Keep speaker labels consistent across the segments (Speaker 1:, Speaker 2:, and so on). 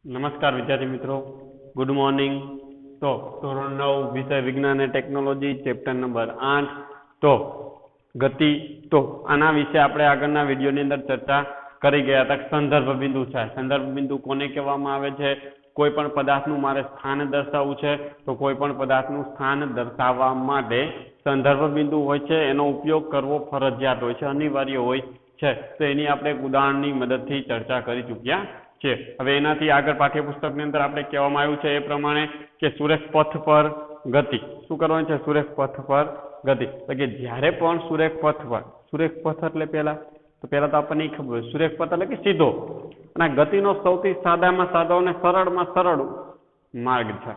Speaker 1: નમસ્કાર વિદ્યાર્થી મિત્રો, ગુડ મોર્નિંગ. તો ધોરણ 9 વિષય વિજ્ઞાન અને ટેકનોલોજી ચેપ્ટર નંબર 8 તો ગતિ. તો આના વિશે આપણે આગળના વિડીયોની અંદર ચર્ચા કરી ગયા હતા. સંદર્ભ બિંદુ છે. સંદર્ભ બિંદુ કોને કહેવામાં આવે છે? કોઈ પણ પદાર્થનું મારે સ્થાન દર્શાવવું છે તો કોઈ પણ પદાર્થનું સ્થાન દર્શાવવા માટે સંદર્ભ બિંદુ હોય છે, એનો ઉપયોગ કરવો ફરજિયાત હોય છે, અનિવાર્ય હોય છે. તો એની આપણે એક ઉદાહરણની મદદથી ચર્ચા કરી ચૂક્યા છે. હવે એનાથી આગળ પાઠ્યપુસ્તકની અંદર આપણે કહેવામાં આવ્યું છે એ પ્રમાણે કે સુરેખ પથ પર ગતિ. શું કરવાનું છે? સુરેખ પથ પર ગતિ. એટલે કે જ્યારે પણ સુરેખ પથ પર, સુરેખ પથ એટલે પહેલા તો આપણને એ ખબર હોય, સુરેખ પથ એટલે કે સીધો, અને ગતિનો સૌથી સાદામાં સાદો અને સરળમાં સરળ માર્ગ છે.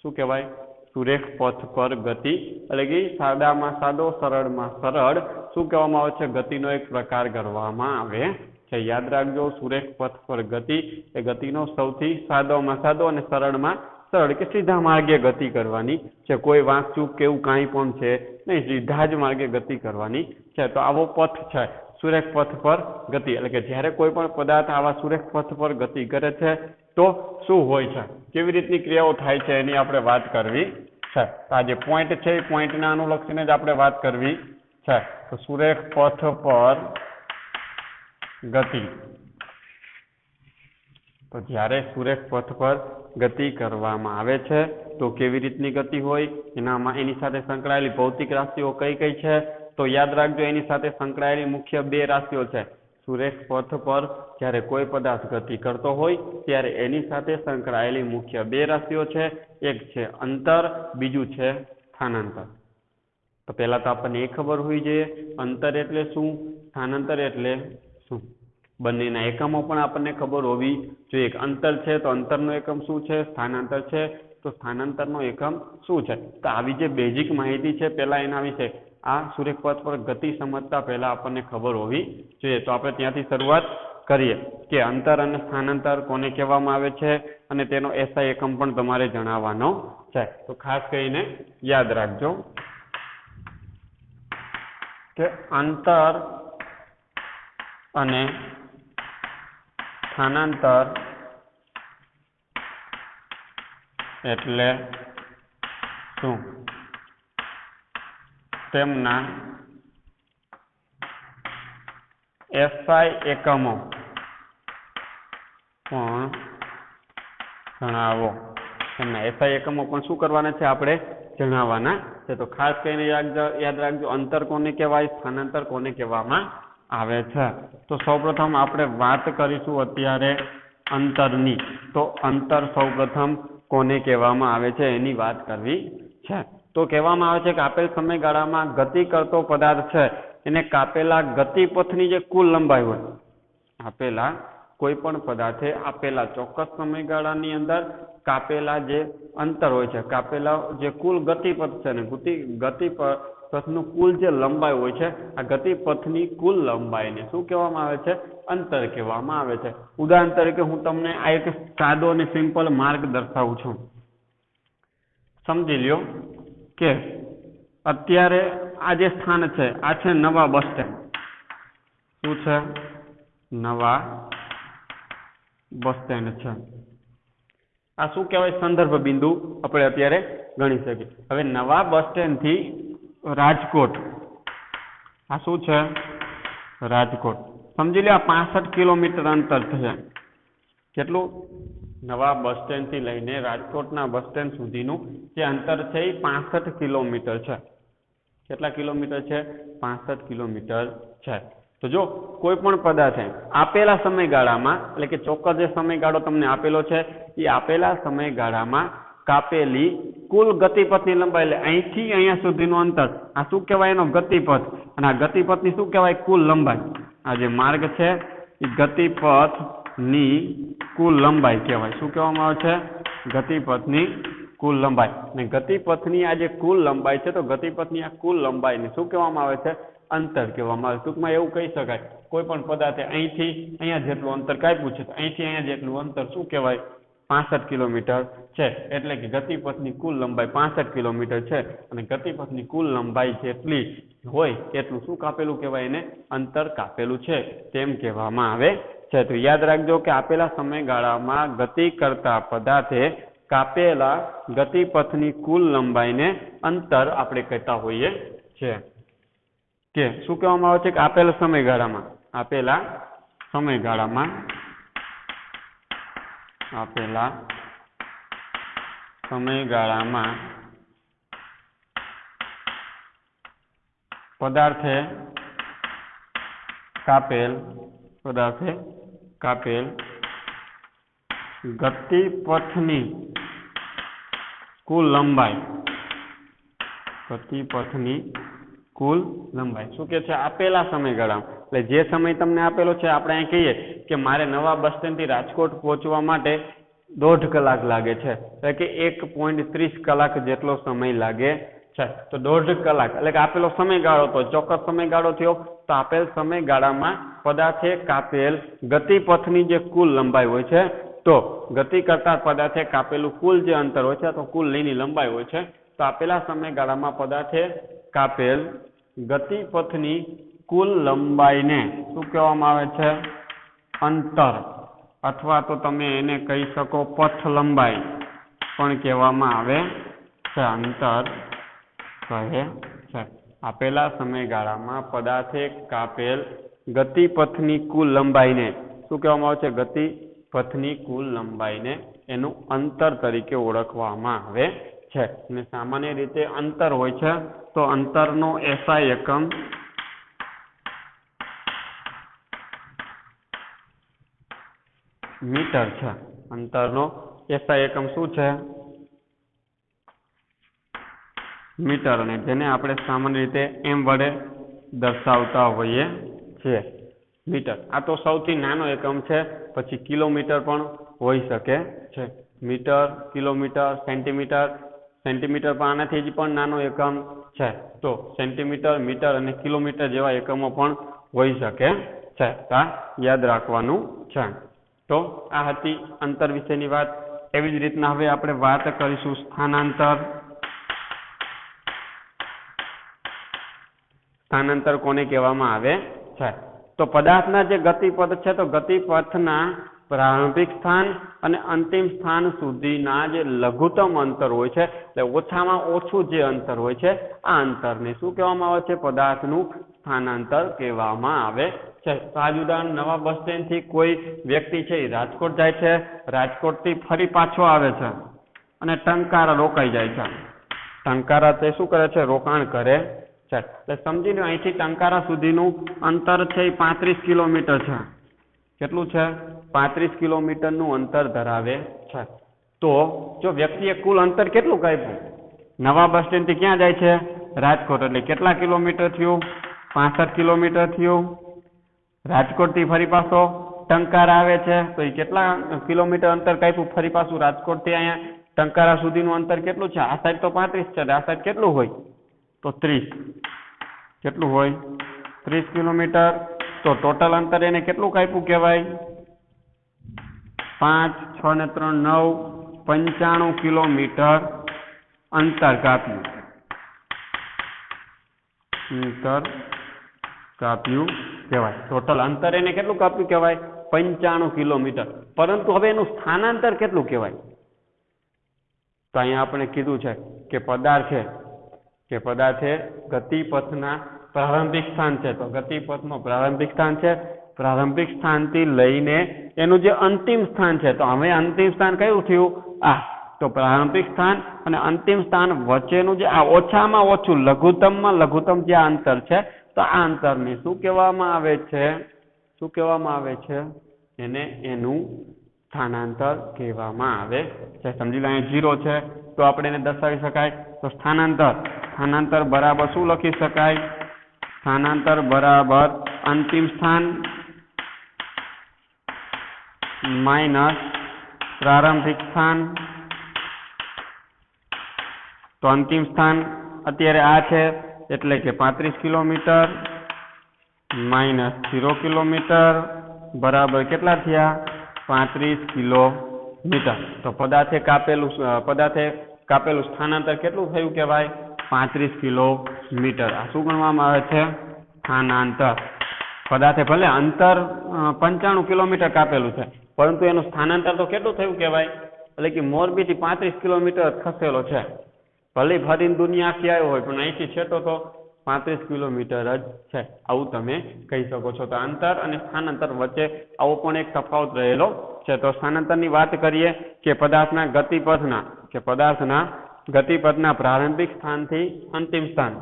Speaker 1: શું કહેવાય? સુરેખ પથ પર ગતિ એટલે કે સાદામાં સાદો, સરળમાં સરળ શું કહેવામાં આવે છે? ગતિનો એક પ્રકાર કરવામાં આવે છે. યાદ રાખજો, સુરેખ પથ પર ગતિ એ ગતિનો સૌથી સાદોમાં સાદો અને સરળમાં સરળ કે સીધા માર્ગે ગતિ કરવાની છે. કોઈ વાંકચૂક કે એવું કાંઈ પણ છે નહીં, સીધા જ માર્ગે ગતિ કરવાની છે. તો આવો પથ છે સુરેખ પથ પર ગતિ. એટલે કે જ્યારે કોઈ પણ પદાર્થ આવા સુરેખ પથ પર ગતિ કરે છે તો શું હોય છે, કેવી રીતની ક્રિયાઓ થાય છે એની આપણે વાત કરવી છે. આ જે પોઈન્ટ છે એ પોઈન્ટને અનુલક્ષીને જ આપણે વાત કરવી છે. તો સુરેખ પથ પર ગતિ. તો જ્યારે સુરેખ પથ પર ગતિ કરવામાં આવે છે તો કેવી રીતની ગતિ હોય, એની સાથે સંકળાયેલી ભૌતિક રાશિઓ કઈ કઈ છે? તો યાદ રાખજો, એની સાથે સંકળાયેલી મુખ્ય બે રાશિઓ છે. સુરેખ પથ પર જ્યારે કોઈ પદાર્થ ગતિ કરતો હોય ત્યારે એની સાથે સંકળાયેલી મુખ્ય બે રાશિઓ છે. એક છે અંતર, બીજું છે સ્થાનાંતર. તો પહેલા તો આપણને એ ખબર હોવી જોઈએ અંતર એટલે શું, સ્થાનાંતર એટલે શું. બંનેના એકમો પણ આપણને ખબર હોવી જોઈએ. અંતર છે તો અંતરનો એકમ શું છે, સ્થાનાંતર છે તો સ્થાનાંતરનો એકમ શું છે. તો આવી જે બેઝિક માહિતી છે પહેલા એના વિશે આ સુરેખ પથ પર ગતિ સમજતા પહેલા આપણને ખબર હોવી જોઈએ. તો આપણે ત્યાંથી શરૂઆત કરીએ કે અંતર અને સ્થાનાંતર કોને કહેવામાં આવે છે અને તેનો એસઆઈ એકમ પણ તમારે જણાવવાનો છે. તો ખાસ કરીને યાદ રાખજો કે અંતર અને સ્થાનાંતર એટલે શું, તેમના એસઆઈ એકમો પણ જણાવો. તેમના એસઆઈ એકમો પણ શું કરવાના છે? આપણે જણાવવાના છે. તો ખાસ કરીને યાદ રાખજો અંતર કોને કહેવાય, સ્થાનાંતર કોને કહેવામાં આવે છે. તો સૌપ્રથમ આપણે વાત કરીશું અત્યારે અંતરની. તો અંતર સૌપ્રથમ કોને કહેવામાં આવે છે એની વાત કરવી છે. તો કહેવામાં આવે છે કે આપેલ સમયગાળામાં ગતિ કરતો પદાર્થ છે એને કાપેલા ગતિપથની જે કુલ લંબાઈ હોય, આપેલા કોઈ પણ પદાર્થે આપેલા ચોક્કસ સમયગાળાની અંદર કાપેલા જે અંતર હોય છે, કાપેલા જે કુલ ગતિપથ છે ને ગતિપથનું કુલ જે લંબાઈ હોય છે, આ ગતિપથની કુલ લંબાઈને શું કહેવામાં આવે છે? અંતર કહેવામાં આવે છે. ઉદાહરણ તરીકે હું તમને આ એક સાદો અને સિમ્પલ માર્ગ દર્શાવું છું. સમજી લ્યો કે અત્યારે આ જે સ્થાન છે આ છે નવા બસ સ્ટેન્ડ. શું છે? નવા બસ સ્ટેન્ડ છે. આ શું કહેવાય? સંદર્ભ બિંદુ આપણે અત્યારે ગણી શકીએ. હવે નવા બસ સ્ટેન્ડ થી રાજકોટ, આ શું છે? રાજકોટ. સમજી લો આ 65 કિલોમીટર અંતર છે. કેટલું? નવા બસ સ્ટેન્ડ થી લઈને રાજકોટના બસ સ્ટેન્ડ સુધીનું જે અંતર છે એ 65 કિલોમીટર છે. કેટલા કિલોમીટર છે? 65 કિલોમીટર છે. તો જો કોઈ પણ પદાર્થ આપેલા સમયગાળામાં, એટલે કે ચોક્કસ જે સમયગાળો તમને આપેલો છે એ આપેલા સમયગાળામાં કાપેલી કુલ ગતિપથની લંબાઈ, એટલે અહીંથી અહીંયા સુધીનું અંતર, આ શું કહેવાય? એનો ગતિપથ. અને આ ગતિપથની શું કહેવાય? કુલ લંબાઈ. આ જે માર્ગ છે એ ગતિપથની કુલ લંબાઈ કહેવાય. શું કહેવામાં આવે છે? ગતિપથની કુલ લંબાઈ. અને ગતિપથની આ જે કુલ લંબાઈ છે તો ગતિપથની આ કુલ લંબાઈને શું કહેવામાં આવે છે? અંતર કહેવામાં આવે. ટૂંકમાં એવું કહી શકાય કોઈ પણ પદાર્થે અહીંથી અહીંયા જેટલું અંતર કાપ્યું છે તો અહીંથી અહીંયા જેટલું અંતર શું કહેવાય? 65 કિલોમીટર છે. એટલે કે ગતિપથની કુલ લંબાઈ 65 કિલોમીટર છે અને ગતિપથની કુલ લંબાઈ જેટલી હોય એટલું શું કાપેલું કહેવાય? એને અંતર કાપેલું છે તેમ કહેવામાં આવે છે। તો યાદ રાખજો કે આપેલા સમયગાળામાં ગતિ કરતા પદાર્થે કાપેલા ગતિપથની કુલ લંબાઈને અંતર આપણે કહેતા હોઈએ છીએ। કે શું કહેવામાં આવે છે કે આપેલા સમયગાળામાં પદાર્થે કાપેલ ગતિપથની કુલ લંબાઈ શું કે છે આપેલા સમયગાળામાં, એટલે જે સમય તમને આપેલો છે આપણે અહીં કહીએ કે મારે નવા બસ સ્ટેન્ડથી રાજકોટ પહોંચવા માટે 1.5 કલાક લાગે છે, એટલે કે 1.30 કલાક જેટલો સમય લાગે છે। તો 1.5 કલાક એટલે કે આપેલો સમયગાળો તો ચોક્કસ સમયગાળો થયો। તો આપેલ સમયગાળામાં પદાર્થે કાપેલ ગતિપથની જે કુલ લંબાઈ હોય છે, તો ગતિ કરતા પદાર્થે કાપેલું કુલ જે અંતર હોય છે તો કુલ લીની લંબાઈ હોય છે। તો આપેલા સમયગાળામાં પદાર્થે કાપેલ ગતિપથની કુલ લંબાઈને શું કહેવામાં આવે છે? અંતર, અથવા તો તમે એને કહી શકો પથ લંબાઈ પણ કહેવામાં આવે છે, અંતર કહે છે। આપેલા સમયગાળામાં પદાર્થે કાપેલ ગતિપથની કુલ લંબાઈને શું કહેવામાં આવે છે? ગતિપથની કુલ લંબાઈને એનું અંતર તરીકે ઓળખવામાં આવે છે। અને સામાન્ય રીતે અંતર હોય છે તો અંતરનો SI એકમ મીટર છે। અંતરનો SI એકમ શું છે? મીટર, અને જેને આપણે સામાન્ય રીતે m વડે દર્શાવતા હોઈએ છીએ, મીટર। આ તો સૌથી નાનો એકમ છે, પછી કિલોમીટર પણ હોઈ શકે છે। મીટર, કિલોમીટર, સેન્ટીમીટર પણ આનાથી જ પણ નાનો એકમ છે। તો સેન્ટીમીટર, મીટર અને કિલોમીટર જેવા એકમો પણ હોઈ શકે છે, આ યાદ રાખવાનું છે। તો આ હતી અંતર વિશેની વાત। એવી જ રીતના હવે આપણે વાત કરીશું સ્થાનાંતર। સ્થાનાંતર કોને કહેવામાં આવે છે? તો પદાર્થના જે ગતિપથ છે, તો ગતિપથના પ્રારંભિક સ્થાન અને અંતિમ સ્થાન સુધીના જે લઘુત્તમ અંતર હોય છે, એટલે ઓછામાં ઓછું જે અંતર હોય છે, આ અંતરને શું કહેવામાં આવે છે? પદાર્થનું સ્થાનાંતર કહેવામાં આવે છે। તો આ જ ઉદાહરણ, નવા બસ સ્ટેન્ડથી કોઈ વ્યક્તિ છે એ રાજકોટ જાય છે, રાજકોટથી ફરી પાછો આવે છે અને ટંકારા રોકાઈ જાય છે। ટંકારા તે શું કરે છે? રોકાણ કરે છે। એટલે સમજી લો અહીંથી ટંકારા સુધીનું અંતર છે એ 35 કિલોમીટર છે। કેટલું છે? 35 કિલોમીટરનું અંતર ધરાવે છે। તો જો વ્યક્તિએ કુલ અંતર કેટલું કાપ્યું? નવા બસ સ્ટેન્ડથી ક્યાં જાય છે? રાજકોટ, એટલે કેટલા કિલોમીટર થયું? 65 કિલોમીટર થયું। રાજકોટથી ફરી પાછો ટંકારા આવે છે તો એ કેટલા કિલોમીટર અંતર કાપ્યું? ફરી પાછું રાજકોટથી અહીંયા ટંકારા સુધીનું અંતર કેટલું છે? આ સાઈડ તો 35 છે, આ સાઈડ કેટલું હોય? તો 30। કેટલું હોય? 30 કિલોમીટર। તો ટોટલ અંતર એને કેટલું કાપ્યું કહેવાય? 5, 6 ને 3 9, 95 કિલોમીટર અંતર કાપ્યું કહેવાય। ટોટલ અંતર એને કેટલું કાપ્યું કહેવાય? 95 કિલોમીટર। પરંતુ હવે એનું સ્થાનાંતર કેટલું કહેવાય? તો અહીંયા આપણે કીધું છે કે પદાર્થે ગતિપથના પ્રારંભિક સ્થાન છે, તો ગતિપથનું પ્રારંભિક સ્થાન છે, પ્રારંભિક સ્થાનથી લઈને એનું જે અંતિમ સ્થાન છે, તો હવે અંતિમ સ્થાન કયું થયું? આ। તો પ્રારંભિક સ્થાન અને અંતિમ સ્થાન વચ્ચેનું જે આ ઓછામાં ઓછું લઘુત્તમમાં લઘુત્તમ જે અંતર છે, તો આ અંતરને શું કહેવામાં આવે છે? શું કહેવામાં આવે છે? એને એનું સ્થાનાંતર કહેવામાં આવે છે। સમજી લો અહીંયા 0 છે તો આપણે એને દર્શાવી શકાય। તો સ્થાનાંતર બરાબર શું લખી શકાય? સ્થાનાંતર બરાબર અંતિમ સ્થાન માઇનસ પ્રારંભિક સ્થાન। તો અંતિમ સ્થાન અત્યારે આ છે એટલે કે 35 કિલોમીટર માઇનસ 0 કિલોમીટર બરાબર કેટલા થયા? 35 કિલોમીટર। તો પદાર્થે કાપેલું સ્થાનાંતર કેટલું થયું કહેવાય? 35 કિલોમીટર। આ શું ગણવામાં આવે છે? સ્થાનાંતર। પદાર્થે ભલે અંતર 95 કિલોમીટર કાપેલું છે, પરંતુ એનું સ્થાનાંતર તો કેટલું થયું કહેવાય? એટલે કે મોરબીથી 35 કિલોમીટર ખસેલો છે. ભલે ફરીને દુનિયા આખી આવ્યો હોય, પણ અહીંથી છેટો તો 35 કિલોમીટર જ છે. આવું તમે કહી શકો છો. તો અંતર અને સ્થાનાંતર વચ્ચે આવો પણ એક તફાવત રહેલો છે. તો સ્થાનાંતરની વાત કરીએ કે પદાર્થના ગતિપથના પ્રારંભિક સ્થાનથી અંતિમ સ્થાન,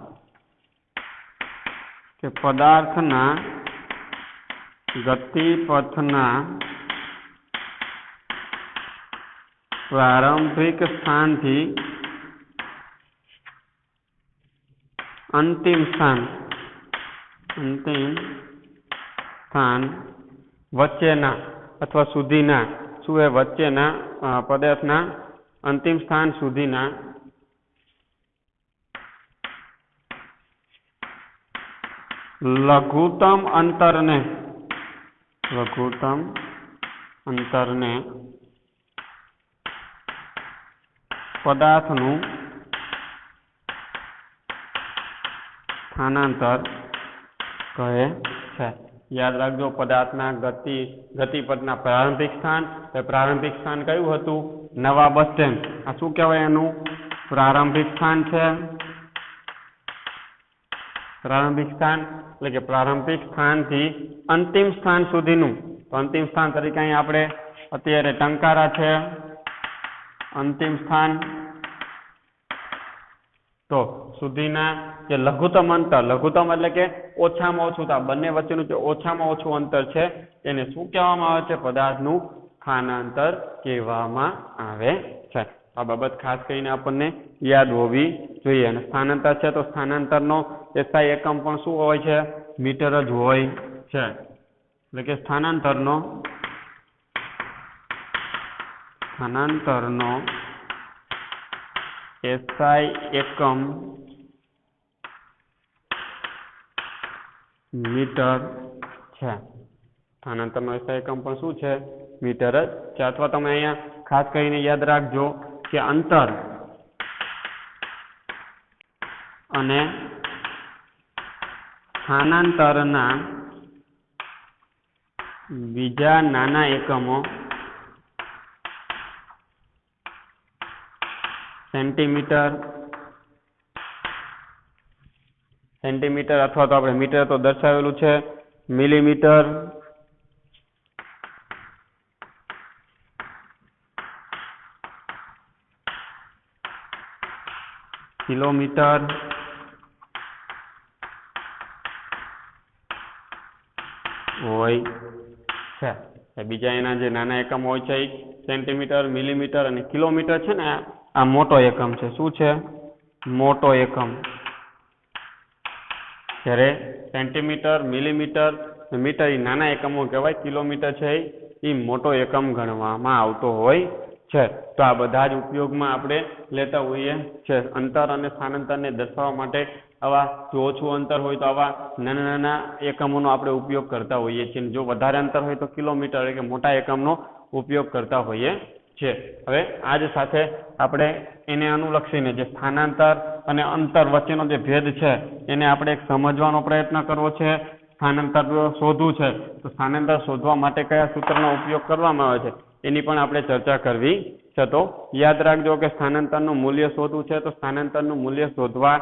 Speaker 1: કે પદાર્થના ગતિપથના પ્રારંભિક સ્થાનથી અંતિમ સ્થાન વચ્ચેના અથવા સુધીના, શું એ વચ્ચેના પદાર્થના અંતિમ સ્થાન સુધીના લઘુત્તમ અંતરને પદાર્થનું સ્થાનાંતર કહે છે. યાદ રાખજો, પદાર્થના ગતિપથના પ્રારંભિક સ્થાન કયું હતું? નવા બસ સ્ટેન્ડ. આ શું કહેવાય? એનું પ્રારંભિક સ્થાન છે. પ્રારંભિક સ્થાન એટલે કે પ્રારંભિક સ્થાનથી અંતિમ સ્થાન સુધીનું. તો અંતિમ સ્થાન તરીકે અહીં આપણે અત્યારે ટંકારા છે અંતિમ સ્થાન. તો સુધીના જે લઘુત્તમ અંતર, લઘુત્તમ એટલે કે ઓછામાં ઓછું, આ બંને વચ્ચેનું જે ઓછામાં ઓછું અંતર છે એને શું કહેવામાં આવે છે? પદાર્થનું સ્થાનાંતર કહેવામાં આવે છે. આ બાબત ખાસ કરીને આપણને યાદ હોવી જોઈએ. અને સ્થાનાંતર છે તો સ્થાનાંતરનો SI એકમ પણ શું હોય છે? મીટર જ હોય છે. એટલે કે સ્થાનાંતરનો SI એકમ મીટર છે. સ્થાનાંતરનો SI એકમ પણ શું છે? મીટર જ છે. અથવા તમે અહીંયા ખાસ કરીને યાદ રાખજો કે અંતર અને સ્થાનાંતરના બીજા નાના એકમો સેન્ટીમીટર અથવા તો આપણે મીટર તો દર્શાવેલું છે, મિલીમીટર, કિલોમીટર, હોય છે. બીજા એના જે નાના એકમ હોય છે સેન્ટીમીટર, મિલીમીટર અને કિલોમીટર છે ને, આ મોટો એકમ છે. શું છે? મોટો એકમ. જ્યારે સેન્ટીમીટર, મિલીમીટર, મીટર એ નાના એકમો કહેવાય. કિલોમીટર છે એ મોટો એકમ ગણવામાં આવતો હોય છે. તો આ બધા જ ઉપયોગમાં આપણે લેતા હોઈએ છે. અંતર અને સ્થાનાંતરને દર્શાવવા માટે આવા જો ઓછું અંતર હોય તો આવા નાના નાના એકમોનો આપણે ઉપયોગ કરતા હોઈએ છીએ. જો વધારે અંતર હોય તો કિલોમીટર એટલે કે મોટા એકમનો ઉપયોગ કરતા હોઈએ છે. હવે આજ સાથે આપણે એને અનુલક્ષીને જે સ્થાનાંતર અને અંતર વચ્ચેનો જે ભેદ છે એને આપણે એક સમજવાનો પ્રયત્ન કરવો છે. સ્થાનાંતર શોધવું છે તો સ્થાનાંતર શોધવા માટે કયા સૂત્રનો ઉપયોગ કરવામાં આવે છે એની પણ આપણે ચર્ચા કરવી છે. તો યાદ રાખજો કે સ્થાનાંતરનું મૂલ્ય શોધવું છે તો સ્થાનાંતરનું મૂલ્ય શોધવા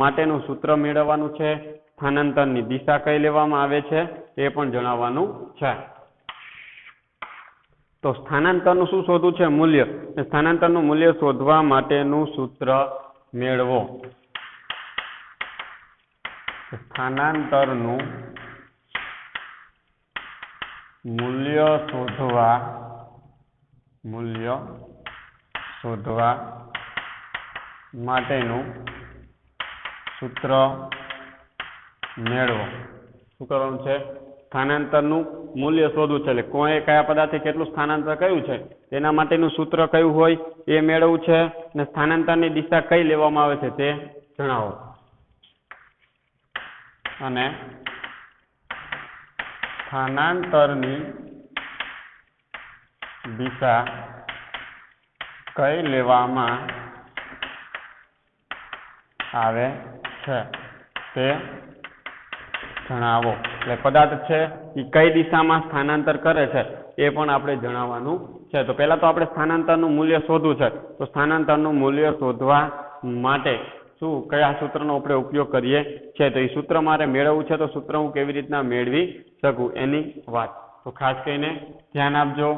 Speaker 1: માટેનું સૂત્ર મેળવવાનું છે. સ્થાનાંતરની દિશા કઈ લેવામાં આવે છે એ પણ જણાવવાનું છે. તો સ્થાનાંતરનું શું શોધવું છે? મૂલ્ય. સ્થાનાંતરનું મૂલ્ય શોધવા માટેનું સૂત્ર મેળવો. સ્થાનાંતરનું મૂલ્ય શોધવા માટેનું સૂત્ર મેળવો. શું કરવાનું છે? સ્થાનાંતરનું મૂલ્ય શોધવું છે. એટલે કોઈ કયા પદાર્થે કેટલું સ્થાનાંતર કર્યું છે તેના માટેનું સૂત્ર કયું હોય એ મેળવવું છે. અને સ્થાનાંતરની દિશા કઈ લેવામાં આવે છે તે જણાવો. અને સ્થાનાંતરની દિશા કઈ લેવામાં આવે છે તે જણાવો. એટલે પદાર્થ છે એ કઈ દિશામાં સ્થાનાંતર કરે છે એ પણ આપણે જણાવવાનું છે. તો પહેલા તો આપણે સ્થાનાંતરનું મૂલ્ય શોધવું છે. તો સ્થાનાંતરનું મૂલ્ય શોધવા માટે શું કયા સૂત્રનો આપણે ઉપયોગ કરીએ છીએ? તો એ સૂત્ર મારે મેળવવું છે. તો સૂત્ર હું કેવી રીતના મેળવી શકું એની વાત. તો ખાસ કરીને ધ્યાન આપજો.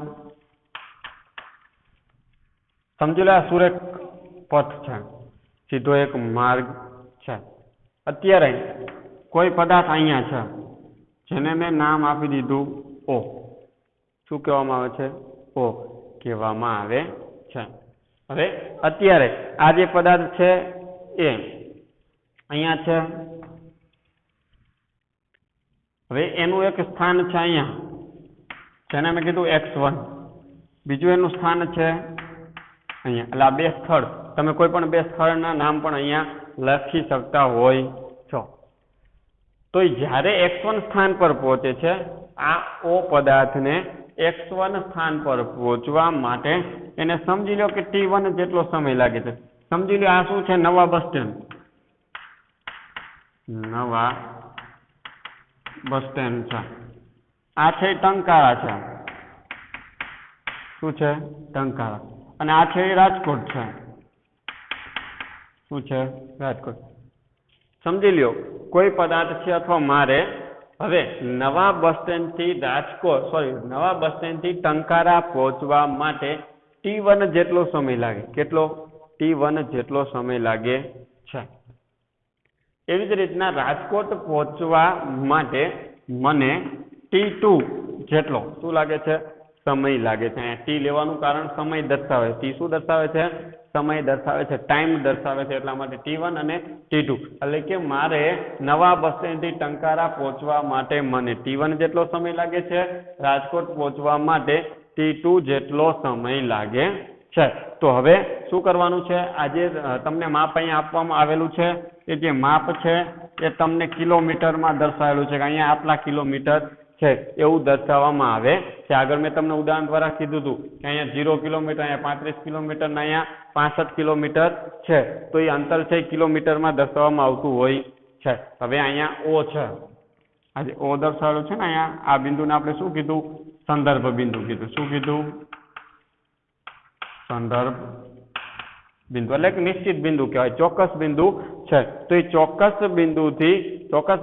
Speaker 1: સમજી લો આ સુરેખ પથ છે, સીધો એક માર્ગ છે. અત્યારે કોઈ પદાર્થ અહીંયા છે જેને મેં નામ આપી દીધું O. શું કહેવામાં આવે છે? O કહેવામાં આવે છે. હવે અત્યારે આ જે પદાર્થ છે એ અહીંયા છે. હવે એનું એક સ્થાન છે અહીંયા, જેને મેં કીધું x1. બીજું એનું સ્થાન છે અહીંયા. એટલે આ બે સ્થળ, તમે કોઈ પણ બે સ્થળના નામ પણ અહીંયા લખી શકતા હોય છો. તો જ્યારે x1 સ્થાન પર પહોંચે છે, આ O પદાર્થને x1 સ્થાન પર પહોંચવા માટે એને સમજી લો કે t1 જેટલો સમય લાગે છે. સમજી લો આ શું છે? નવા બસ સ્ટેન્ડ. નવા બસ સ્ટેન્ડ છે. આ છે ટંકારા છે. શું છે? ટંકારા. અને આ છે રાજકોટ છે. શું છે? રાજકોટ. સમજી લ્યો કોઈ પદાર્થ છે અથવા મારે હવે નવા બસ સ્ટેન્ડ થી નવા બસ સ્ટેન્ડ થી ટંકારા પહોંચવા માટે t1 જેટલો સમય લાગે. કેટલો? t1 જેટલો સમય લાગે છે. એવી જ રીતના રાજકોટ પહોંચવા માટે મને t2 જેટલો શું લાગે છે? સમય લાગે છે. અહીંયા t લેવાનું કારણ સમય દર્શાવે. t શું દર્શાવે છે? સમય દર્શાવે છે, ટાઈમ દર્શાવે છે. એટલા માટે t1 અને t2. એટલે કે મારે નવા બસ સ્ટેન્ડ થી ટંકારા પહોંચવા માટે મને t1 જેટલો સમય લાગે છે, રાજકોટ પહોંચવા માટે t2 જેટલો સમય લાગે છે. તો હવે શું કરવાનું છે? આજે તમને માપ અહીંયા આપવામાં આવેલું છે. એ જે માપ છે એ તમને કિલોમીટરમાં દર્શાવેલું છે કે અહીંયા આટલા કિલોમીટર છે એવું દર્શાવવામાં આવે છે. આગળ મેં તમને ઉદાહરણ દ્વારા કીધું હતું કે અહીંયા 0 કિલોમીટર, અહીંયા 35 કિલોમીટર ને અહીંયા 65 કિલોમીટર છે. તો એ અંતર છે કિલોમીટરમાં દર્શાવવામાં આવતું હોય છે. હવે અહીંયા O છે. આજે O દર્શાવેલું છે ને અહીંયા આ બિંદુને આપણે શું કીધું? સંદર્ભ બિંદુ કીધું. શું કીધું? સંદર્ભ બિંદુ. એટલે કે નિશ્ચિત બિંદુ કહેવાય, ચોક્કસ બિંદુ છે. તો એ ચોક્કસ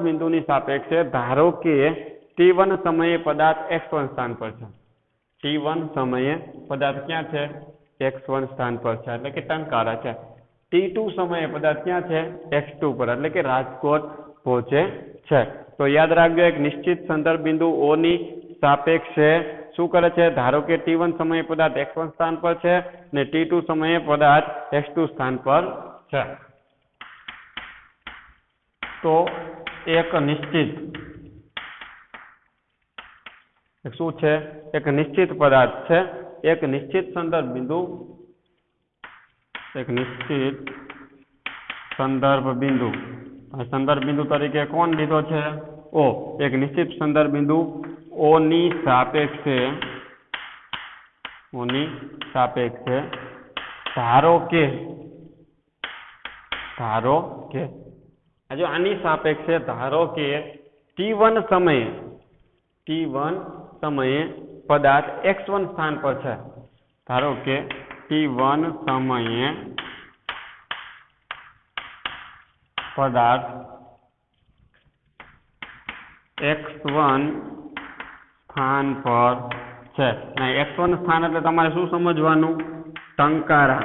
Speaker 1: બિંદુની સાપેક્ષે ધારો કે t1 સમયે પદાર્થ x1 સ્થાન પર છે. t1 સમયે પદાર્થ ક્યાં છે? x1 સ્થાન પર છે, એટલે કે ટંકારા છે. t2 સમયે પદાર્થ ક્યાં છે? x2 પર, એટલે કે રાજકોટ પહોંચે છે. તો યાદ રાખજો એક નિશ્ચિત સંદર્ભ બિંદુ O ની સાપેક્ષે શું કરે છે? ધારો કે t1 સમયે પદાર્થ x1 સ્થાન પર છે ને t2 સમયે પદાર્થ x2 સ્થાન પર છે. તો એક નિશ્ચિત શું છે? એક નિશ્ચિત પદાર્થ છે, એક નિશ્ચિત સંદર્ભ બિંદુ, એક નિશ્ચિત સંદર્ભ બિંદુ. સંદર્ભ બિંદુ તરીકે કોણ લીધો છે? O. એક નિશ્ચિત સંદર્ભ બિંદુ O ની સાપેક્ષે ધારો કે જો આની સાપેક્ષે ધારો કે t1 સમયે પદાર્થ x1 સ્થાન પર છે. ધારો કે t1 સમયે પદાર્થ x1 સ્થાન પર છે. x1 સ્થાન એટલે તમારે શું સમજવાનું? ટંકારા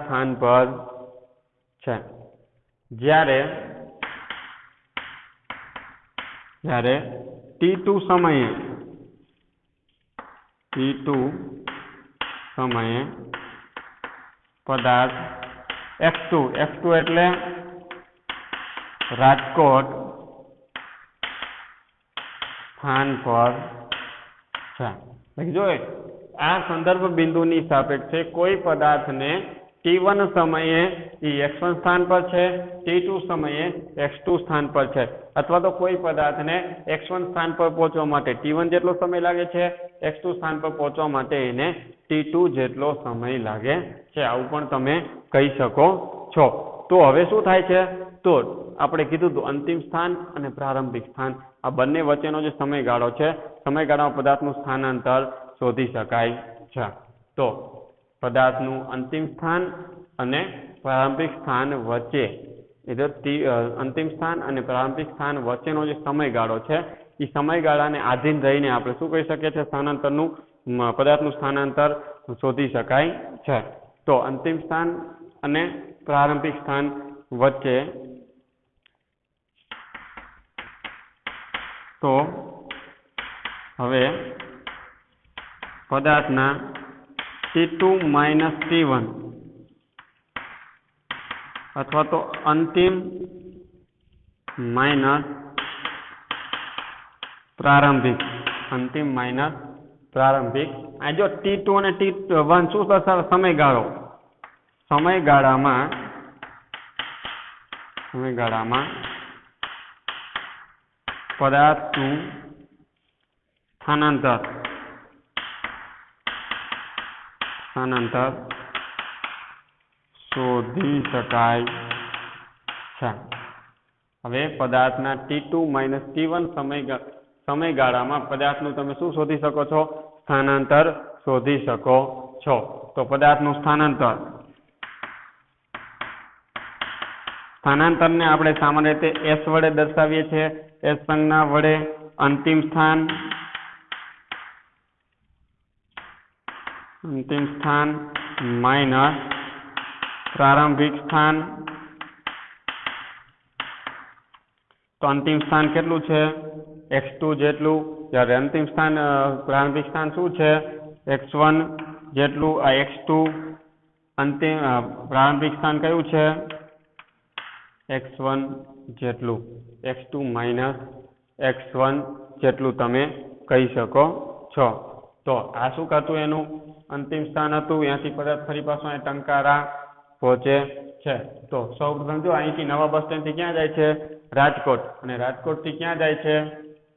Speaker 1: સ્થાન પર છે. જ્યારે t2 સમયે પદાર્થ x2 એટલે રાજકોટ સ્થાન પર છે. જો આ સંદર્ભ બિંદુની સાપેક્ષે કોઈ પદાર્થને t1 સમયે x1 સ્થાન પર છે, t2 સમયે x2 સ્થાન પર છે, અથવા તો કોઈ પદાર્થને x1 સ્થાન પર પહોંચવા માટે t1 જેટલો સમય લાગે છે, x2 સ્થાન પર પહોંચવા માટે એને t2 જેટલો સમય લાગે છે. આવું પણ તમે કહી શકો છો. તો હવે શું થાય છે? તો આપણે કીધું હતું અંતિમ સ્થાન અને પ્રારંભિક સ્થાન આ બંને વચ્ચેનો જે સમયગાળો છે સમયગાળામાં પદાર્થનું સ્થાનાંતર શોધી શકાય છે. તો પદાર્થનું અંતિમ સ્થાન અને પ્રારંભિક સ્થાન વચ્ચે અંતિમ સ્થાન અને પ્રારંભિક સ્થાન વચ્ચેનો જે સમયગાળો છે એ સમયગાળાને આધીન રહીને આપણે શું કહી શકીએ છીએ સ્થાનાંતરનું પદાર્થનું સ્થાનાંતર શોધી શકાય છે. તો અંતિમ સ્થાન અને પ્રારંભિક સ્થાન વચ્ચે તો હવે પદાર્થના T2 - T1 અથવા તો અંતિમ માઇનસ પ્રારંભિક આ જો T2 અને T1 શું દર્શાવે સમયગાળામાં પદાર્થનું સ્થાનાંતર શોધી શકાય છે. હવે પદાર્થના T2 - T1 સમયગાળામાં પદાર્થનું તમે શું શોધી શકો છો સ્થાનાંતર શોધી શકો છો. તો પદાર્થનું સ્થાનાંતરને આપણે સામાન્ય રીતે S વડે દર્શાવીએ છીએ. S સંજ્ઞા વડે અંતિમ સ્થાન માઇનસ પ્રારંભિક સ્થાન. તો અંતિમ સ્થાન કેટલું છે x2 જેટલું, જ્યારે અંતિમ સ્થાન પ્રારંભિક સ્થાન શું છે x1 જેટલું. આ x2 અંતિમ પ્રારંભિક સ્થાન કયું છે x1 જેટલું. x2 માઇનસ x1 જેટલું તમે કહી શકો છો. તો આ શું કરતું એનું અંતિમ સ્થાન હતું. અહીંયાથી પદાર્થ ફરી પાછો અહીં ટંકારા પહોંચે છે. તો સૌપ્રથમ જો અહીંથી નવા બસ સ્ટેન્ડથી ક્યાં જાય છે રાજકોટ, અને રાજકોટથી ક્યાં જાય છે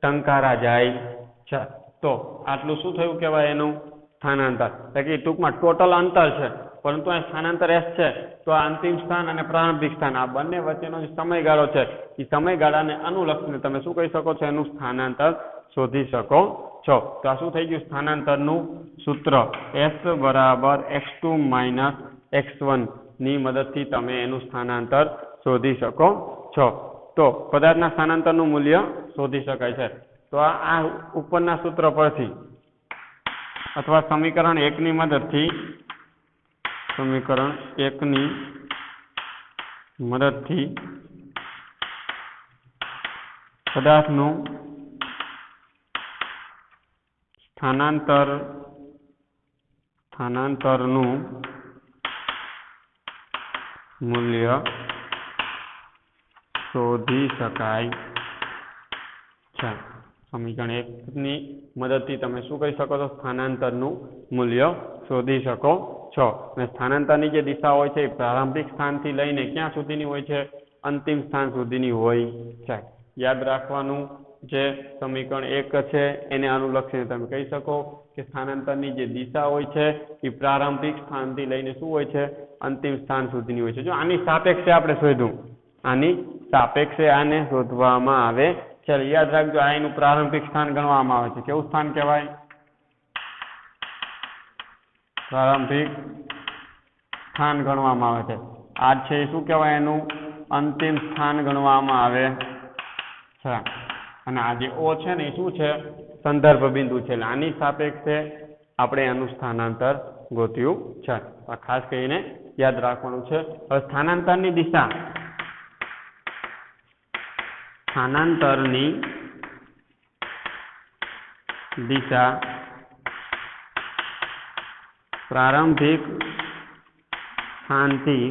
Speaker 1: ટંકારા જાય છે. તો આટલું શું થયું કહેવાય એનું સ્થાનાંતર. એટલે કે ટૂંકમાં ટોટલ અંતર છે, પરંતુ અહીં સ્થાનાંતર S છે. તો આ અંતિમ સ્થાન અને પ્રારંભિક સ્થાન આ બંને વચ્ચેનો જે સમયગાળો છે એ સમયગાળાને અનુલક્ષીને તમે શું કહી શકો છો એનું સ્થાનાંતર શોધી શકો છો. તો આ શું થઈ ગયું સ્થાનાંતરનું સૂત્ર S બરાબર x2 માઇનસ x1 ની મદદથી તમે એનું સ્થાનાંતર શોધી શકો છો. તો પદાર્થના સ્થાનાંતરનું મૂલ્ય શોધી શકાય છે. તો આ ઉપરના સૂત્ર પરથી અથવા સમીકરણ 1 ની મદદથી પદાર્થનું સ્થાનાંતરનું મૂલ્ય શોધી શકાય છે. સમીકરણ 1 ની મદદથી તમે શું કહી શકો છો સ્થાનાંતરનું મૂલ્ય શોધી શકો છો. અને સ્થાનાંતરની જે દિશા હોય છે એ પ્રારંભિક સ્થાનથી લઈને ક્યાં સુધીની હોય છે અંતિમ સ્થાન સુધીની હોય છે. યાદ રાખવાનું જે સમીકરણ 1 છે એને અનુલક્ષીને તમે કહી શકો કે સ્થાનાંતરની જે દિશા હોય છે એ પ્રારંભિક સ્થાનથી લઈને શું હોય છે અંતિમ સ્થાન સુધીની હોય છે. જો આની સાપેક્ષે આપણે શોધ્યું, આની સાપેક્ષે આને શોધવામાં આવે છે. યાદ રાખજો આ એનું પ્રારંભિક સ્થાન ગણવામાં આવે છે. કેવું સ્થાન કહેવાય પ્રારંભિક સ્થાન ગણવામાં આવે છે. આ છે શું કહેવાય એનું અંતિમ સ્થાન ગણવામાં આવે છે. અને આ જે O છે ને એ શું છે સંદર્ભ બિંદુ છે. એટલે આની સાપેક્ષે આપણે એનું સ્થાનાંતર ગોત્યું છે. ખાસ કરીને યાદ રાખવાનું છે. હવે સ્થાનાંતરની દિશા પ્રારંભિક સ્થાનથી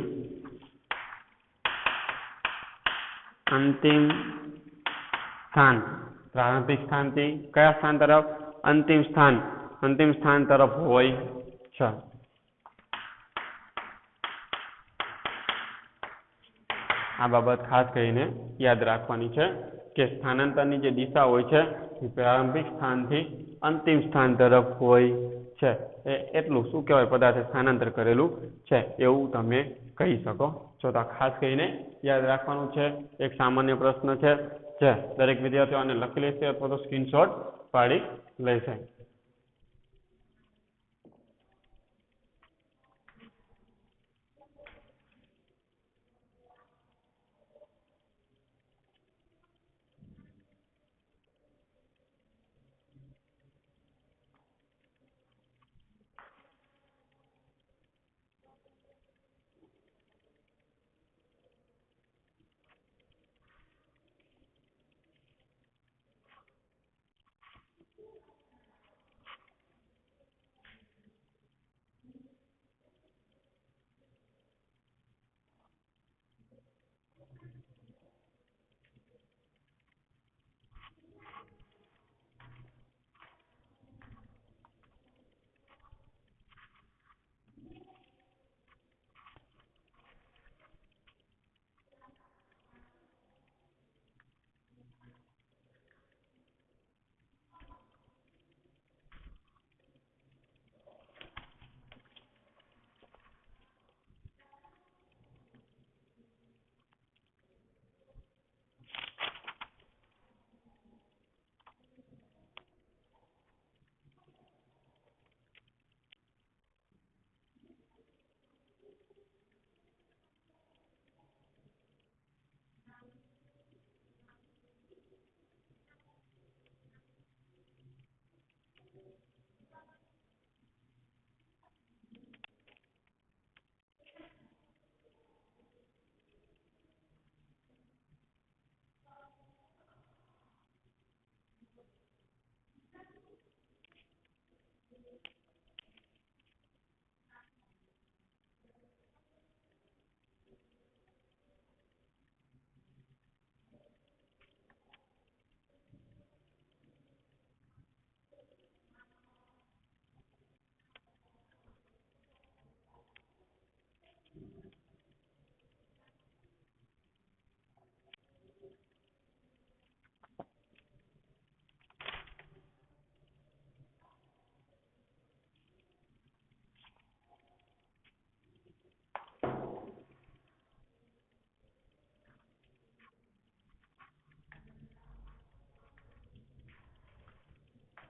Speaker 1: અંતિમ સ્થાન, પ્રારંભિક સ્થાનથી કયા સ્થાન તરફ અંતિમ સ્થાન તરફ હોય છે. આ બાબત ખાસ કરીને યાદ રાખવાની છે કે સ્થાનાંતરની જે દિશા હોય છે એ પ્રારંભિક સ્થાનથી અંતિમ સ્થાન તરફ હોય છે. એટલું શું કહેવાય પદાર્થે સ્થાનાંતર કરેલું છે એવું તમે કહી શકો છો. તો ખાસ કરીને યાદ રાખવાનું છે. એક સામાન્ય પ્રશ્ન છે જે દરેક વિદ્યાર્થીઓ આને લખી લેશે અથવા તો સ્ક્રીનશોટ પાડી લેશે.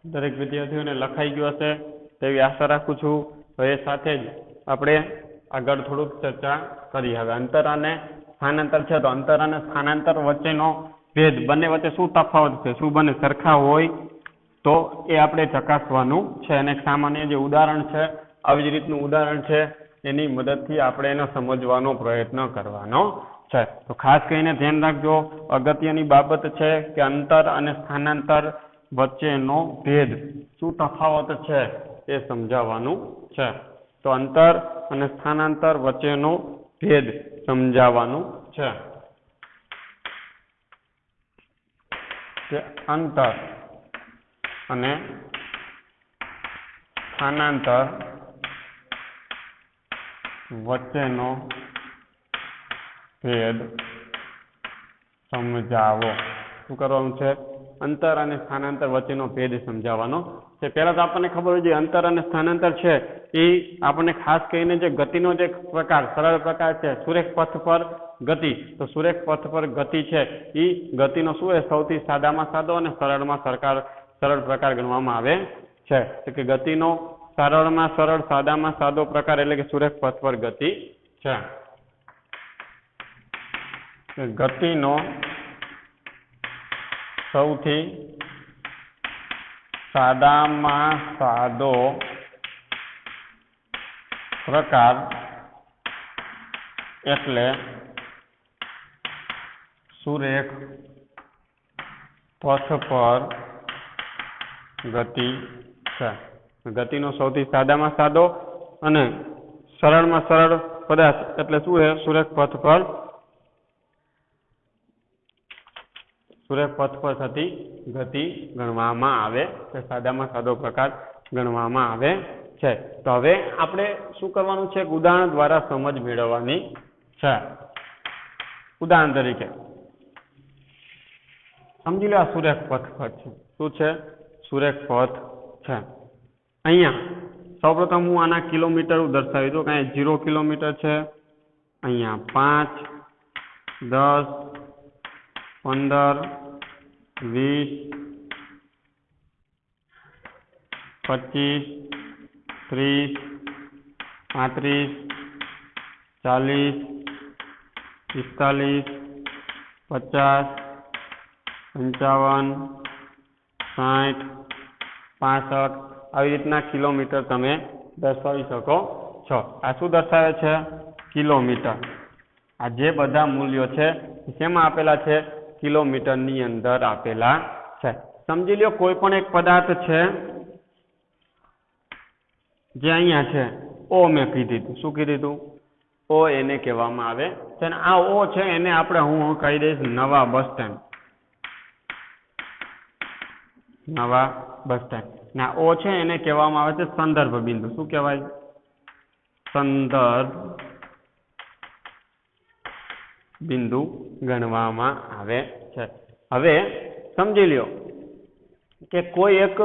Speaker 1: દરેક વિદ્યાર્થીઓને લખાઈ ગયું હશે તેવી આશા રાખું છું. હવે સાથે જ આપણે આગળ થોડુંક ચર્ચા કરી. હવે અંતર અને સ્થાનાંતર છે તો અંતર અને સ્થાનાંતર વચ્ચેનો ભેદ, બંને વચ્ચે શું તફાવત છે, શું બંને સરખા હોય તો એ આપણે ચકાસવાનું છે. અને સામાન્ય જે ઉદાહરણ છે, આવી જ રીતનું ઉદાહરણ છે, એની મદદથી આપણે એને સમજવાનો પ્રયત્ન કરવાનો છે. તો ખાસ કરીને ધ્યાન રાખજો, અગત્યની બાબત છે કે અંતર અને સ્થાનાંતર વચ્ચેનો ભેદ, શું તફાવત છે એ સમજાવવાનું છે. તો અંતર અને સ્થાનાંતર વચ્ચેનો ભેદ સમજાવવાનું છે. કે અંતર અને સ્થાનાંતર વચ્ચેનો ભેદ સમજાવો. શું કરવાનું છે? અંતર અને સ્થાનાંતર વચ્ચેનો ભેદ સમજાવવાનો છે. પહેલા તો આપણને ખબર હોય છે અંતર અને સ્થાનાંતર છે એ આપણને ખાસ કરીને જે ગતિનો જે પ્રકાર, સરળ પ્રકાર છે, સુરેખ પથ પર ગતિ. તો સુરેખ પથ પર ગતિ છે એ ગતિનો શું એ સૌથી સાદામાં સાદો અને સરળ પ્રકાર ગણવામાં આવે છે. તો કે ગતિનો સરળમાં સરળ, સાદામાં સાદો પ્રકાર એટલે કે સુરેખ પથ પર ગતિ છે. ગતિનો સૌથી સાદામાં સાદો પ્રકાર એટલે સુરેખ પથ પર ગતિ છે. ગતિનો સૌથી સાદામાં સાદો અને સરળમાં સરળ પદાર્થ એટલે શું છે? સુરેખ પથ પર થતી ગતિ ગણવામાં આવે છે. સાદામાં સાદો પ્રકાર ગણવામાં આવે છે. તો હવે આપણે શું કરવાનું છે? ઉદાહરણ દ્વારા સમજ મેળવવાની છે. ઉદાહરણ તરીકે સમજી લો, આ સુરેખ પથ પર છે. શું છે? સુરેખ પથ છે. અહીંયા સૌપ્રથમ હું આના કિલોમીટર દર્શાવી દઉં. કાંઈ 0 કિલોમીટર છે, અહીંયા 5, 10, 15, 20, 25, 30, 35, 40, 45, 50, 55, 60, 65 આવી રીતના કિલોમીટર તમે દર્શાવી શકો છો. આ શું દર્શાવે છે? કિલોમીટર. આ જે બધા મૂલ્યો છે શેમાં આપેલા છે? કિલોમીટરની અંદર આપેલા છે. સમજી લ્યો કોઈ પણ એક પદાર્થ છે જે અહીંયા છે ઓ મેં કીધી હતું. શું કીધું હતું? ઓ એને કહેવામાં આવે છે. અને આ ઓ છે એને આપણે હું કહી દઈશ નવા બસ સ્ટેન્ડ. નવા બસ સ્ટેન્ડ. ના ઓ છે એને કહેવામાં આવે છે સંદર્ભ બિંદુ. શું કહેવાય? સંદર્ભ બિંદુ ગણવામાં આવે છે. હવે સમજી લ્યો કે કોઈ એક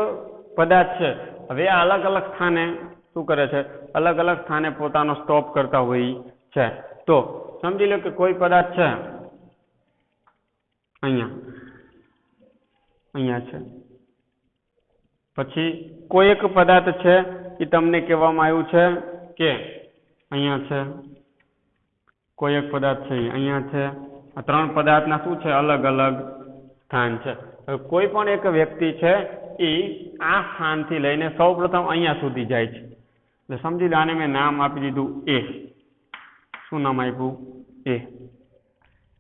Speaker 1: પદાર્થ છે. હવે આ અલગ અલગ સ્થાને શું કરે છે? અલગ અલગ સ્થાને પોતાનો સ્ટોપ કરતા હોય છે. તો સમજી લો કે કોઈ પદાર્થ છે અહીંયા છે. પછી કોઈ એક પદાર્થ છે એ તમને કહેવામાં આવ્યું છે કે અહીંયા છે. કોઈ એક પદાર્થ છે અહીંયા છે. આ ત્રણ પદાર્થના શું છે? અલગ અલગ સ્થાન છે. હવે કોઈ પણ એક વ્યક્તિ છે એ આ સ્થાનથી લઈને સૌપ્રથમ અહીંયા સુધી જાય છે. એટલે સમજી લો આને મેં નામ આપી દીધું એ. શું નામ આપ્યું? એ.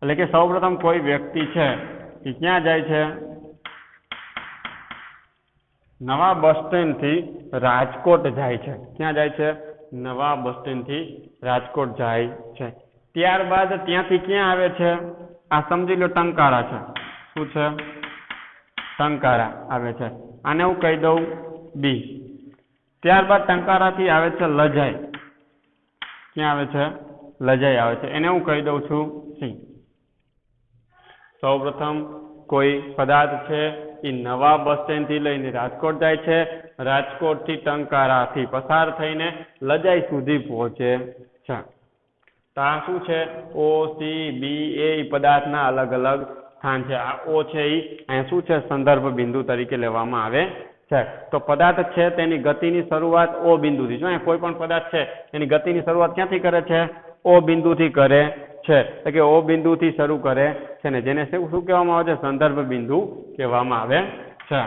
Speaker 1: એટલે કે સૌપ્રથમ કોઈ વ્યક્તિ છે એ ક્યાં જાય છે? નવા બસ સ્ટેન્ડથી રાજકોટ જાય છે. ક્યાં જાય છે? નવા બસ સ્ટેન્ડથી રાજકોટ જાય છે. ત્યારબાદ ત્યાંથી ક્યાં આવે છે? આ સમજી લો ટંકારા છે. શું છે? ટંકારા આવે છે. આને હું કહી દઉં બી. ત્યારબાદ ટંકારાથી આવે છે લજાઈ. ક્યાં આવે છે? લજાઈ આવે છે. એને હું કહી દઉં છું સી. સૌપ્રથમ કોઈ પદાર્થ છે એ નવા બસ સ્ટેન્ડથી લઈને રાજકોટ જાય છે. રાજકોટથી ટંકારાથી પસાર થઈને લજાઈ સુધી પહોંચે છે. તો આ શું છે? ઓ, સી, બી, એ પદાર્થના અલગ અલગ સ્થાન છે. આ ઓ છે એ અહીંયા શું છે? સંદર્ભ બિંદુ તરીકે લેવામાં આવે છે. તો પદાર્થ છે તેની ગતિની શરૂઆત ઓ બિંદુથી. જો કોઈ પણ પદાર્થ છે એની ગતિની શરૂઆત ક્યાંથી કરે છે? ઓ બિંદુથી કરે છે. એટલે કે ઓ બિંદુથી શરૂ કરે છે ને જેને શું કહેવામાં આવે છે? સંદર્ભ બિંદુ કહેવામાં આવે છે.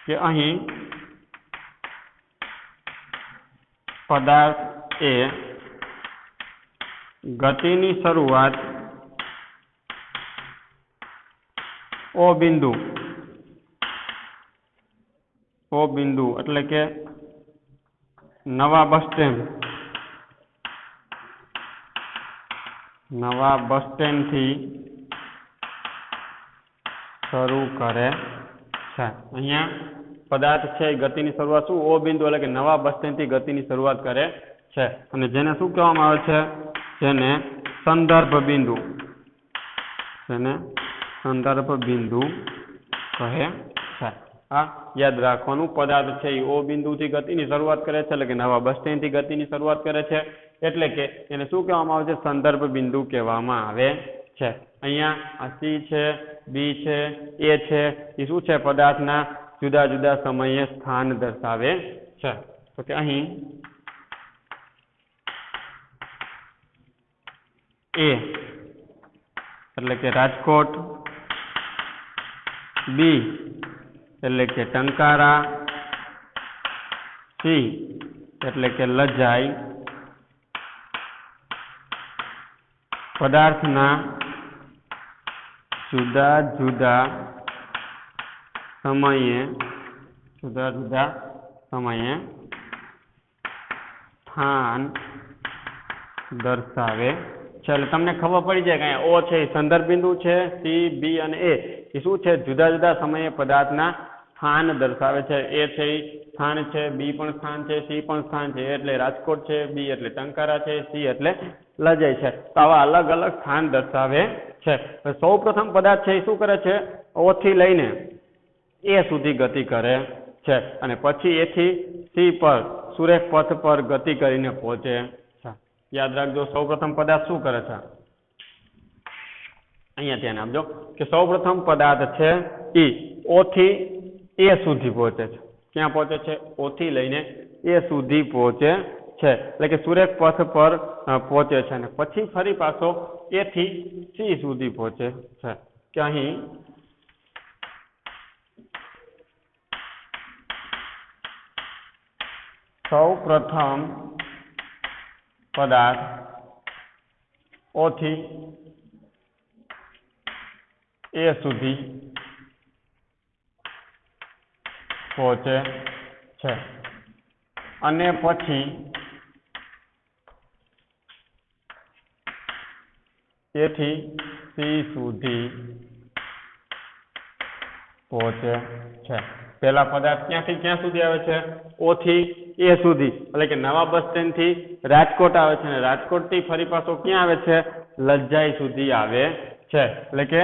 Speaker 1: કે અહીં પદાર્થ એ ગતિની શરૂઆત ઓ બિંદુ એટલે કે નવા બસ સ્ટેન્ડથી શરૂ કરે છે. અહીંયા પદાર્થ છે ગતિની શરૂઆત શું? ઓ બિંદુ એટલે કે નવા બસ સ્ટેન્ડથી ગતિની શરૂઆત કરે છે. અને જેને શું કહેવામાં આવે છે? જેને સંદર્ભ બિંદુ કહે છે. આ યાદ રાખવાનું. પદાર્થ છે એ ઓ બિંદુથી ગતિની શરૂઆત કરે છે એટલે કે નવા બસ સ્ટેન્ડથી ગતિની શરૂઆત કરે છે. એટલે કે એને શું કહેવામાં આવે છે? સંદર્ભ બિંદુ કહેવામાં આવે છે. અહીંયા આ સી છે, બી છે, એ છે એ શું છે? પદાર્થના જુદા જુદા સમયે સ્થાન દર્શાવે છે. તો કે અહીં એ એટલે કે રાજકોટ, બી એટલે કે ટંકારા, સી એટલે કે લજાઈ પદાર્થના જુદા જુદા સમયે સ્થાન દર્શાવે છે. એટલે તમને ખબર પડી જાય કે ઓ છે એ સંદર્ભ બિંદુ છે. સી, બી અને એ શું છે? જુદા જુદા સમયે પદાર્થના સ્થાન દર્શાવે છે. એ છે એ સ્થાન છે, બી પણ સ્થાન છે, સી પણ સ્થાન છે. એટલે રાજકોટ છે, બી એટલે ટંકારા છે, સી એટલે લજાઈ છે. તો આવા અલગ અલગ સ્થાન દર્શાવે છે. સૌ પ્રથમ પદાર્થ છે એ શું કરે છે? ઓ થી લઈને એ સુધી ગતિ કરે છે અને પછી એથી સી પર સુરેખ પથ પર ગતિ કરીને પહોંચે છે. યાદ રાખજો સૌપ્રથમ પદાર્થ શું કરે છે અહીંયા ધ્યાન આપજો કે સૌપ્રથમ પદાર્થ છે એ O થી A સુધી પહોંચે છે ક્યાં પહોંચે છે O થી લઈને A સુધી પહોંચે છે એટલે કે સુરેખ પથ પર પહોંચે છે અને પછી ફરી પાછો A થી C સુધી પહોંચે છે કે અહીં સૌપ્રથમ પદાર્થ O થી A સુધી પહોંચે છે અને પછી A થી C સુધી પહોંચે છે પહેલા પદાર્થ ક્યાંથી ક્યાં સુધી આવે છે O થી A સુધી એટલે કે નવા બસ સ્ટેન્ડ થી રાજકોટ આવે છે અને રાજકોટ થી ફરી પાછો ક્યાં આવે છે લજ્જાઈ સુધી આવે છે એટલે કે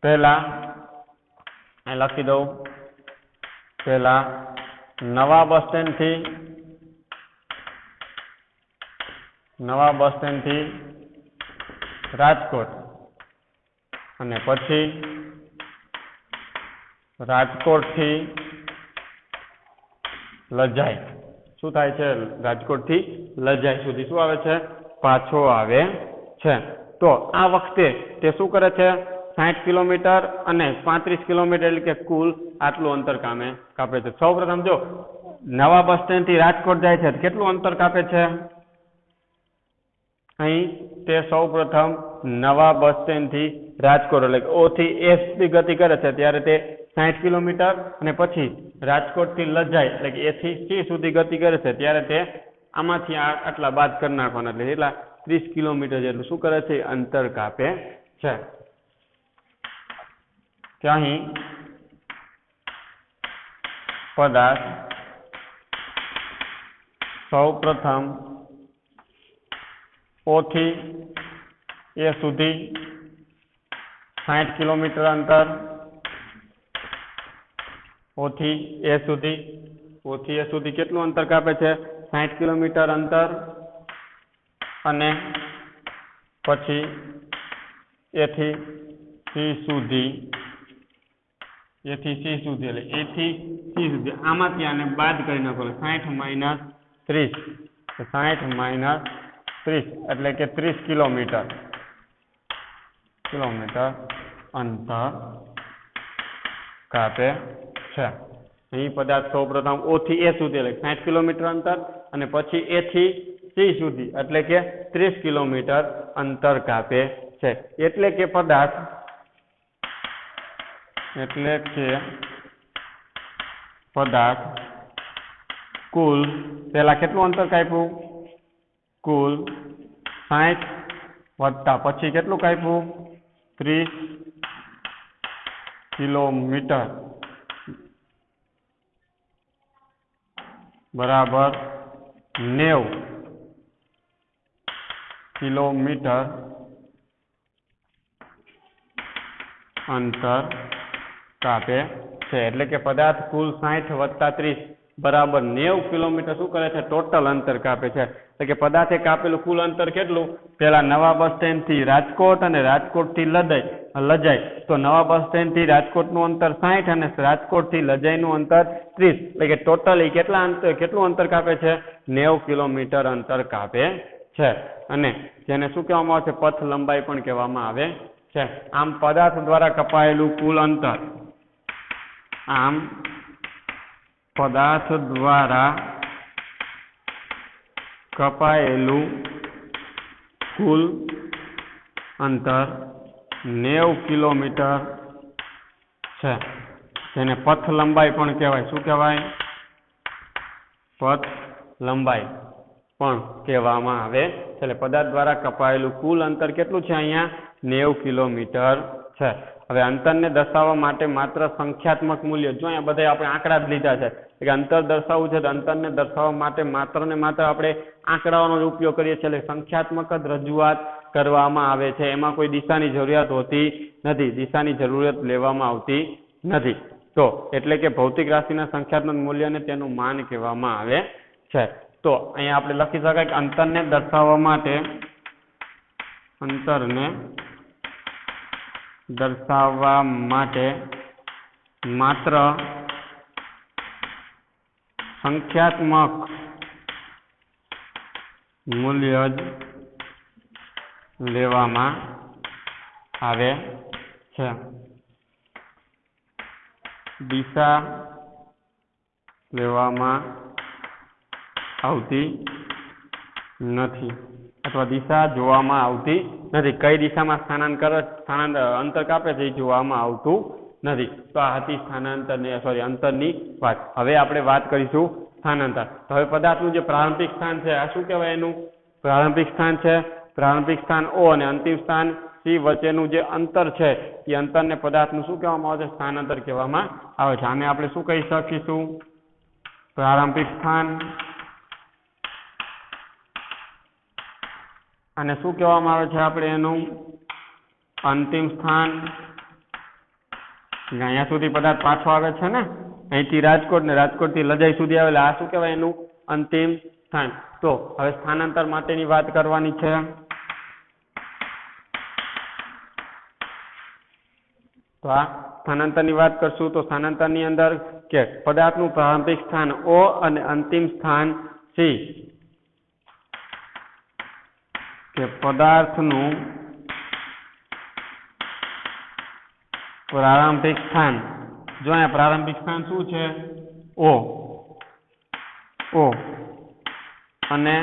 Speaker 1: પહેલા અહીં લખી દઉં પહેલા નવા બસ સ્ટેન્ડ થી રાજકોટ અને પછી રાજકોટ થી લજાઈ શું થાય છે રાજકોટ થી લજાઈ સુધી શું આવે છે પાછો આવે છે તો આ વખતે તે શું કરે છે 60 કિલોમીટર અને 35 કિલોમીટર એટલે કે કુલ આટલું અંતર કાપે છે સૌપ્રથમ જો નવા બસ સ્ટેન્ડ થી રાજકોટ જાય છે કેટલું અંતર કાપે છે અહીં તે સૌપ્રથમ નવા બસ સ્ટેન્ડ થી રાજકોટ એટલે O થી A સુધી ગતિ કરે છે ત્યારે તે 60 કિલોમીટર અને પછી રાજકોટ થી લજાઈ એટલે કે A થી C સુધી ગતિ કરે છે ત્યારે તે આમાંથી આટલા બાદ કરી નાખવાના એટલે એટલા 30 કિલોમીટર જેટલું શું કરે છે અંતર કાપે છે કે અહીં પદાર્થ સૌપ્રથમ O થી A સુધી 60 કિલોમીટર અંતર O થી A સુધી કેટલું અંતર કાપે છે 60 કિલોમીટર અંતર અને પછી A થી C સુધી એટલે A થી C સુધી આમાંથી આને બાદ કરી નાખો 60 - 30 એટલે કે 30 કિલોમીટર અંતર કાપે છે અહીં પદાર્થ સૌપ્રથમ O થી A સુધી એટલે 60 કિલોમીટર અંતર અને પછી A થી C સુધી એટલે કે 30 કિલોમીટર અંતર કાપે છે એટલે કે પદાર્થ કુલ પહેલા કેટલું અંતર કાપ્યું કુલ 60 વત્તા પછી કેટલું કાપ્યું 30 કિલોમીટર બરાબર 90 કિલોમીટર અંતર કાપે છે એટલે કે પદાર્થ કુલ 60 વત્તા 30 બરાબર 90 કિલોમીટર શું કરે છે ટોટલ અંતર કાપે છે એટલે કે પદાર્થે કાપેલું કુલ અંતર કેટલું પહેલા નવા બસ સ્ટેન્ડ થી રાજકોટ અને રાજકોટ થી લજાઈ તો નવા બસ સ્ટેન્ડ થી રાજકોટ નું અંતર 60 અને રાજકોટ થી લજાઈ નું અંતર 30 એટલે કે ટોટલી કેટલું અંતર કાપે છે 90 કિલોમીટર અંતર કાપે છે અને જેને શું કહેવામાં આવે છે પથ લંબાઈ પણ કહેવામાં આવે છે આમ પદાર્થ દ્વારા કપાયેલું કુલ અંતર પદાર્થ દ્વારા કપાયેલું કુલ અંતર 90 કિલોમીટર છે જેને પથ લંબાઈ પણ કહેવાય શું કહેવાય પથ લંબાઈ પણ કહેવામાં આવે એટલે પદાર્થ દ્વારા કપાયેલું કુલ અંતર કેટલું છે અહીંયા 90 કિલોમીટર છે હવે અંતરને દર્શાવવા માટે માત્ર સંખ્યાત્મક મૂલ્ય જો અહીંયા બધા આપણે આંકડા જ લીધા છે કે અંતર દર્શાવવું છે તો અંતરને દર્શાવવા માટે માત્ર ને માત્ર આપણે આંકડાઓનો જ ઉપયોગ કરીએ છીએ એટલે સંખ્યાત્મક જ રજૂઆત કરવામાં આવે છે એમાં કોઈ દિશાની જરૂરિયાત હોતી નથી દિશાની જરૂરિયાત લેવામાં આવતી નથી તો એટલે કે ભૌતિક રાશિના સંખ્યાત્મક મૂલ્યને તેનું માન કહેવામાં આવે છે તો અહીંયા આપણે લખી શકાય કે અંતરને દર્શાવવા માટે માત્ર સંખ્યાત્મક મૂલ્ય જ લેવામાં આવે છે. દિશા લેવામાં આવતી નથી અથવા દિશા જોવામાં આવતી નથી. કઈ દિશામાં અંતર કાપે છે એ જોવામાં આવતું નથી. તો આ હતી અંતરની વાત. હવે આપણે વાત કરીશું સ્થાનાંતર. તો હવે પદાર્થનું જે પ્રારંભિક સ્થાન છે આ શું કહેવાય? એનું પ્રારંભિક સ્થાન છે. પ્રારંભિક સ્થાન O અને અંતિમ સ્થાન C વચ્ચેનું જે અંતર છે એ અંતરને પદાર્થનું શું કહેવામાં આવે છે? સ્થાનાંતર કહેવામાં આવે છે. આને આપણે શું કહી શકીશું? પ્રારંભિક સ્થાન. અને શું કહેવામાં આવે છે આપણે એનું? અંતિમ સ્થાન. અહીંયા સુધી પદાર્થ પાછો આવે છે ને, અહીંથી રાજકોટ ને રાજકોટથી લજાઈ સુધી આવે, આ શું કહેવાય? એનું અંતિમ સ્થાન. તો હવે સ્થાનાંતર માટેની વાત કરવાની છે. તો આ સ્થાનાંતરની વાત કરશું. તો સ્થાનાંતરની અંદર કે પદાર્થનું પ્રારંભિક સ્થાન O અને અંતિમ સ્થાન C, કે પદાર્થનું પ્રારંભિક સ્થાન. જો અહીંયા પ્રારંભિક સ્થાન શું છે? O અને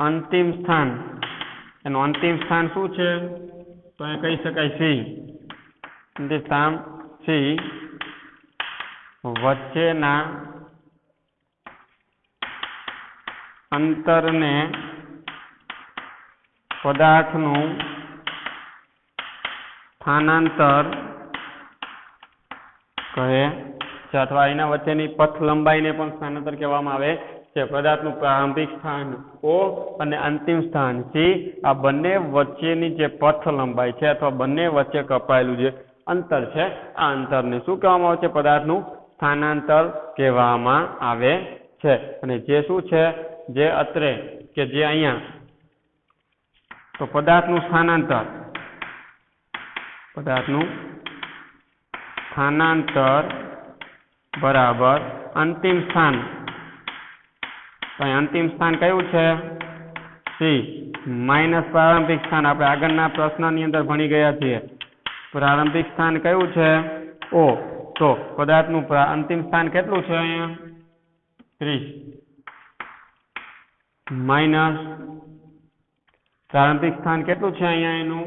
Speaker 1: અંતિમ સ્થાન, એનું અંતિમ સ્થાન શું છે? તો અહીંયા કહી શકાય C. અંતિમ સ્થાન C વચ્ચેના અંતરને પદાર્થનું સ્થાનાંતર કહે છે, અથવા એના વચ્ચેની પથ લંબાઈને પણ સ્થાનાંતર કહેવામાં આવે છે. પદાર્થનું પ્રારંભિક સ્થાન O અને અંતિમ સ્થાન C, આ બંને વચ્ચેની જે પથ લંબાઈ છે અથવા બંને વચ્ચે કપાયેલું જે અંતર છે આ અંતરને શું કહેવામાં આવે છે? પદાર્થનું સ્થાનાંતર કહેવામાં આવે છે. અને જે શું છે? જે અત્રે કે જે અહીંયા તો પદાર્થનું સ્થાનાંતર બરાબર અંતિમ સ્થાન. તો અંતિમ સ્થાન કયું છે? C માઇનસ પ્રારંભિક સ્થાન. આપણે આગળના પ્રશ્નની અંદર ભણી ગયા છીએ. પ્રારંભિક સ્થાન કયું છે? O. તો પદાર્થનું અંતિમ સ્થાન કેટલું છે? અહીંયા 30 માઇનસ પ્રારંભિક સ્થાન કેટલું છે? અહીંયા એનું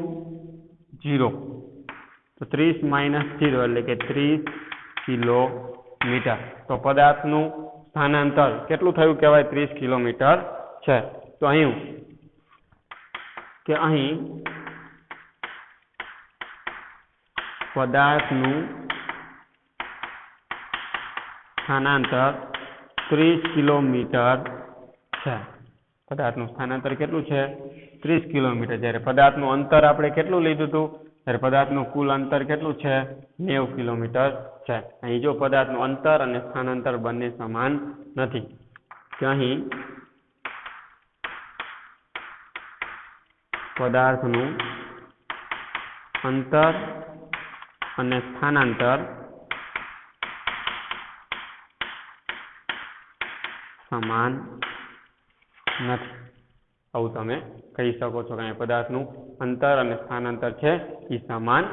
Speaker 1: 0. તો 30 માઇનસ 0 એટલે કે 30 કિલોમીટર. તો પદાર્થનું સ્થાનાંતર કેટલું થયું કહેવાય? 30 કિલોમીટર છે. તો અહીં પદાર્થનું સ્થાનાંતર 30 કિલોમીટર છે. પદાર્થનું સ્થાનાંતર કેટલું છે? 30 કિલોમીટર. જ્યારે પદાર્થનું અંતર આપણે કેટલું લીધું હતું? ત્યારે પદાર્થનું કુલ અંતર કેટલું છે? 90 કિલોમીટર છે. અહીં જો પદાર્થનું અંતર અને સ્થાનાંતર બંને સમાન નથી, કે અહીં પદાર્થનું અંતર અને સ્થાનાંતર સમાન નથી. આવું તમે કહી શકો છો કે પદાર્થનું અંતર અને સ્થાનાંતર છે એ સમાન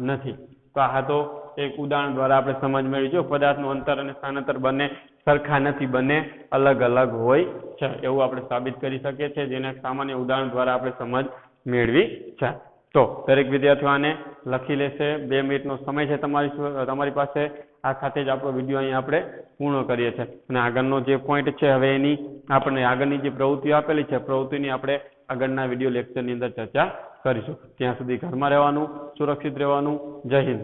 Speaker 1: નથી. તો આ તો એક ઉદાહરણ દ્વારા આપણે સમજ મેળવી. જો પદાર્થનું અંતર અને સ્થાનાંતર બંને સરખા નથી, બંને અલગ અલગ હોય છે એવું આપણે સાબિત કરી શકીએ છીએ, જેને સામાન્ય ઉદાહરણ દ્વારા આપણે સમજ મેળવી છે. તો દરેક વિદ્યાર્થીઓ આને લખી લેશે. 2 મિનિટનો સમય છે તમારી પાસે. આ સાથે જ આપણો વિડીયો અહીં આપણે પૂર્ણ કરીએ છીએ. અને આગળનો જે પોઈન્ટ છે હવે એની આપણે આગળની જે પ્રવૃત્તિઓ આપેલી છે પ્રવૃત્તિની આપણે આગળના વિડીયો લેક્ચરની અંદર ચર્ચા કરીશું. ત્યાં સુધી ઘરમાં રહેવાનું, સુરક્ષિત રહેવાનું. જય હિન્દ.